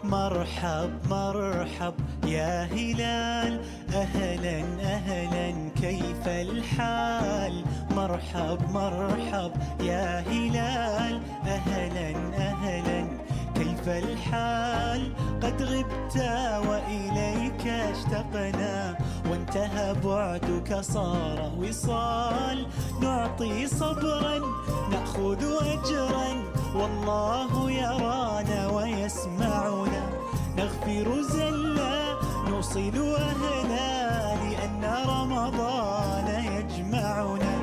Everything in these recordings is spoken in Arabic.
مرحب مرحب يا هلال، أهلا أهلا كيف الحال؟ مرحب مرحب يا هلال، أهلا أهلا كيف الحال؟ قد غبت وإليك اشتقنا، وانتهى بعدك صار وصال. نعطي صبرا نأخذ أجرا، والله يرانا ويسمعنا. نغفر زلا نوصل أهلا، لأن رمضان يجمعنا.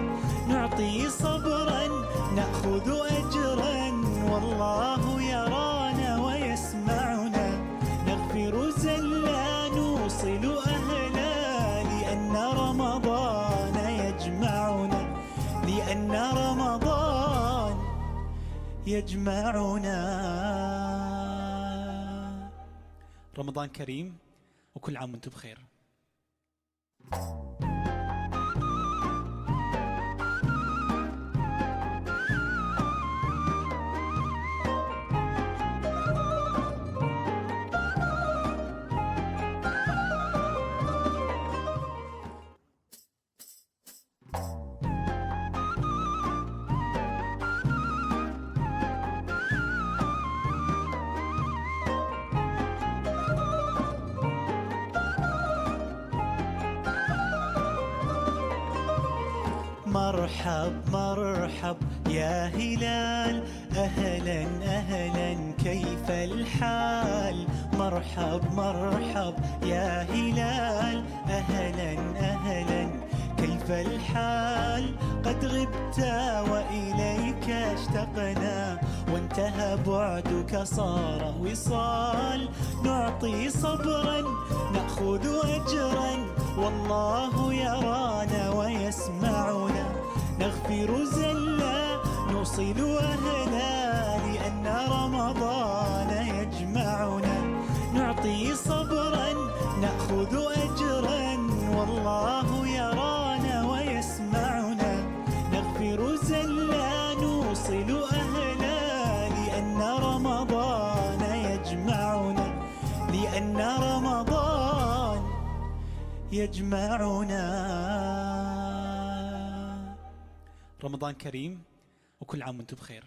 نعطي صبرا نأخذ أجرا، والله يرانا ويسمعنا. نغفر زلا نوصل أهلا، لأن رمضان يجمعنا. لأن رمضان يجمعنا. رمضان كريم وكل عام وانتم بخير. مرحب مرحب يا هلال، أهلا أهلا كيف الحال؟ مرحب مرحب يا هلال، أهلا أهلا كيف الحال؟ قد غبت وإليك اشتقنا، وانتهى بعدك صار وصال. نعطي صبرا نأخذ أجرا، والله يرانا ويسمعنا. نغفر زلا نوصل أهلا، لأن رمضان يجمعنا. نعطي صبرا نأخذ أجرا، والله يرانا ويسمعنا. نغفر زلا نوصل أهلا، لأن رمضان يجمعنا. لأن رمضان يجمعنا. رمضان كريم وكل عام وانتم بخير.